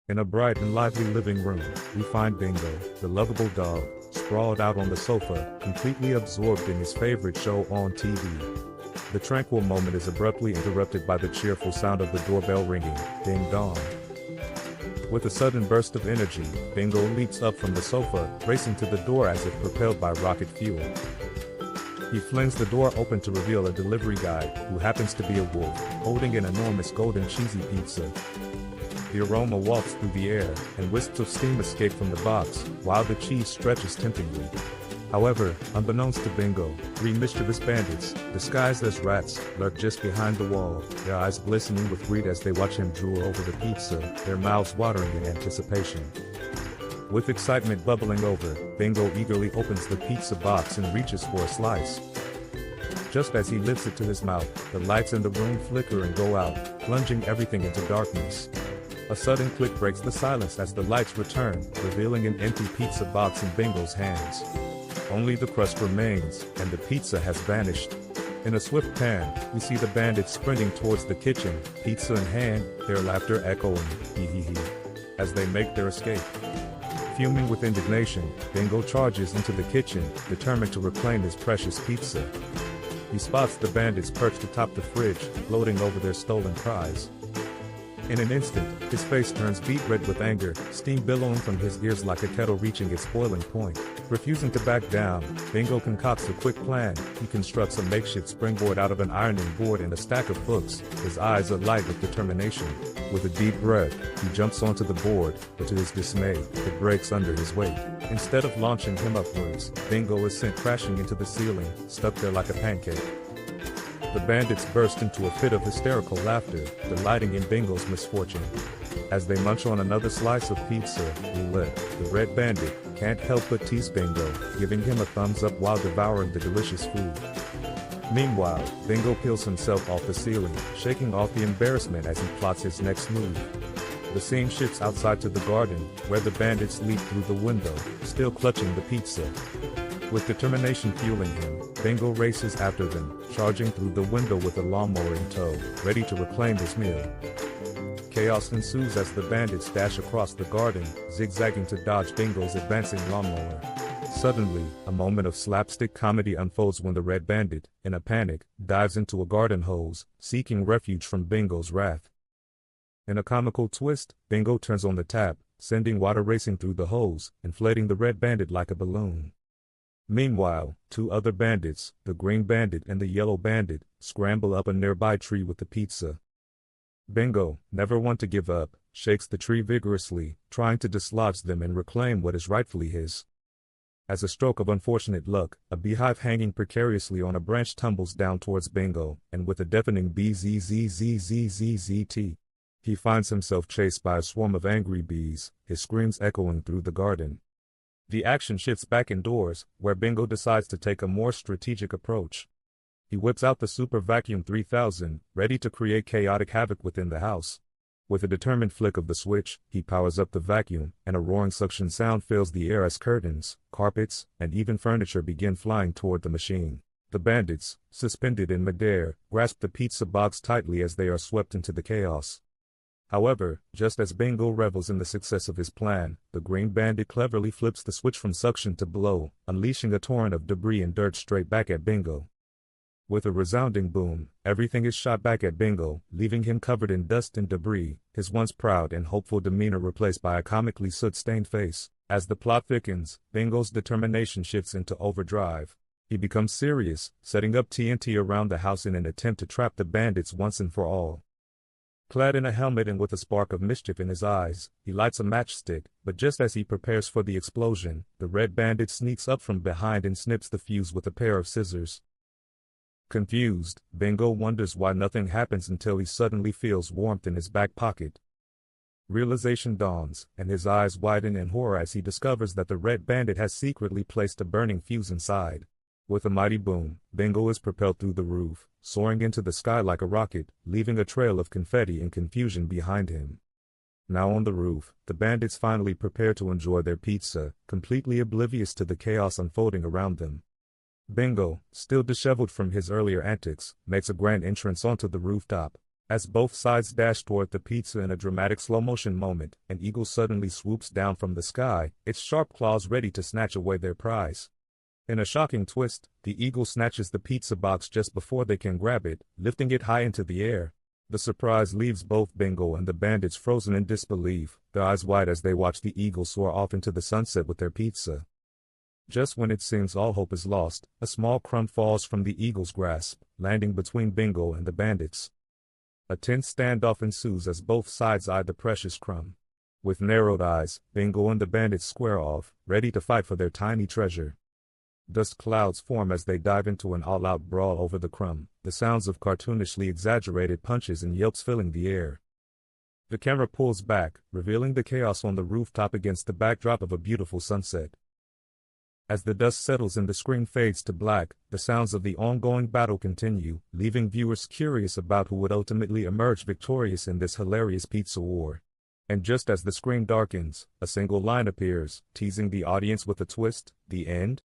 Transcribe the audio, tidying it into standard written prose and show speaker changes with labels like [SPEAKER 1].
[SPEAKER 1] In a bright and lively living room, we find Bingo, the lovable dog, sprawled out on the sofa, completely absorbed in his favorite show on TV. The tranquil moment is abruptly interrupted by the cheerful sound of the doorbell ringing, ding dong. With a sudden burst of energy, Bingo leaps up from the sofa, racing to the door as if propelled by rocket fuel. He flings the door open to reveal a delivery guy, who happens to be a wolf, holding an enormous golden cheesy pizza. The aroma wafts through the air, and wisps of steam escape from the box, while the cheese stretches temptingly. However, unbeknownst to Bingo, three mischievous bandits, disguised as rats, lurk just behind the wall, their eyes glistening with greed as they watch him drool over the pizza, their mouths watering in anticipation. With excitement bubbling over, Bingo eagerly opens the pizza box and reaches for a slice. Just as he lifts it to his mouth, the lights in the room flicker and go out, plunging everything into darkness. A sudden click breaks the silence as the lights return, revealing an empty pizza box in Bingo's hands. Only the crust remains, and the pizza has vanished. In a swift pan, we see the bandits sprinting towards the kitchen, pizza in hand, their laughter echoing, hee hee hee, as they make their escape. Fuming with indignation, Bingo charges into the kitchen, determined to reclaim his precious pizza. He spots the bandits perched atop the fridge, gloating over their stolen prize. In an instant, his face turns beet red with anger, steam billowing from his ears like a kettle reaching its boiling point. Refusing to back down, Bingo concocts a quick plan. He constructs a makeshift springboard out of an ironing board and a stack of books, his eyes alight with determination. With a deep breath, he jumps onto the board, but to his dismay, it breaks under his weight. Instead of launching him upwards, Bingo is sent crashing into the ceiling, stuck there like a pancake. The bandits burst into a fit of hysterical laughter, delighting in Bingo's misfortune. As they munch on another slice of pizza, Roulette, the red bandit, can't help but tease Bingo, giving him a thumbs up while devouring the delicious food. Meanwhile, Bingo peels himself off the ceiling, shaking off the embarrassment as he plots his next move. The scene shifts outside to the garden, where the bandits leap through the window, still clutching the pizza. With determination fueling him, Bingo races after them, charging through the window with a lawnmower in tow, ready to reclaim his meal. Chaos ensues as the bandits dash across the garden, zigzagging to dodge Bingo's advancing lawnmower. Suddenly, a moment of slapstick comedy unfolds when the red bandit, in a panic, dives into a garden hose, seeking refuge from Bingo's wrath. In a comical twist, Bingo turns on the tap, sending water racing through the hose, inflating the red bandit like a balloon. Meanwhile, two other bandits, the green bandit and the yellow bandit, scramble up a nearby tree with the pizza. Bingo, never one to give up, shakes the tree vigorously, trying to dislodge them and reclaim what is rightfully his. As a stroke of unfortunate luck, a beehive hanging precariously on a branch tumbles down towards Bingo, and with a deafening bzzzzzzzt, he finds himself chased by a swarm of angry bees, his screams echoing through the garden. The action shifts back indoors, where Bingo decides to take a more strategic approach. He whips out the Super Vacuum 3000, ready to create chaotic havoc within the house. With a determined flick of the switch, he powers up the vacuum, and a roaring suction sound fills the air as curtains, carpets, and even furniture begin flying toward the machine. The bandits, suspended in midair, grasp the pizza box tightly as they are swept into the chaos. However, just as Bingo revels in the success of his plan, the green bandit cleverly flips the switch from suction to blow, unleashing a torrent of debris and dirt straight back at Bingo. With a resounding boom, everything is shot back at Bingo, leaving him covered in dust and debris, his once proud and hopeful demeanor replaced by a comically soot-stained face. As the plot thickens, Bingo's determination shifts into overdrive. He becomes serious, setting up TNT around the house in an attempt to trap the bandits once and for all. Clad in a helmet and with a spark of mischief in his eyes, he lights a matchstick, but just as he prepares for the explosion, the red bandit sneaks up from behind and snips the fuse with a pair of scissors. Confused, Bingo wonders why nothing happens until he suddenly feels warmth in his back pocket. Realization dawns, and his eyes widen in horror as he discovers that the red bandit has secretly placed a burning fuse inside. With a mighty boom, Bingo is propelled through the roof, soaring into the sky like a rocket, leaving a trail of confetti and confusion behind him. Now on the roof, the bandits finally prepare to enjoy their pizza, completely oblivious to the chaos unfolding around them. Bingo, still disheveled from his earlier antics, makes a grand entrance onto the rooftop. As both sides dash toward the pizza in a dramatic slow-motion moment, an eagle suddenly swoops down from the sky, its sharp claws ready to snatch away their prize. In a shocking twist, the eagle snatches the pizza box just before they can grab it, lifting it high into the air. The surprise leaves both Bingo and the bandits frozen in disbelief, their eyes wide as they watch the eagle soar off into the sunset with their pizza. Just when it seems all hope is lost, a small crumb falls from the eagle's grasp, landing between Bingo and the bandits. A tense standoff ensues as both sides eye the precious crumb. With narrowed eyes, Bingo and the bandits square off, ready to fight for their tiny treasure. Dust clouds form as they dive into an all-out brawl over the crumb, the sounds of cartoonishly exaggerated punches and yelps filling the air. The camera pulls back, revealing the chaos on the rooftop against the backdrop of a beautiful sunset. As the dust settles and the screen fades to black, the sounds of the ongoing battle continue, leaving viewers curious about who would ultimately emerge victorious in this hilarious pizza war. And just as the screen darkens, a single line appears, teasing the audience with a twist: the end.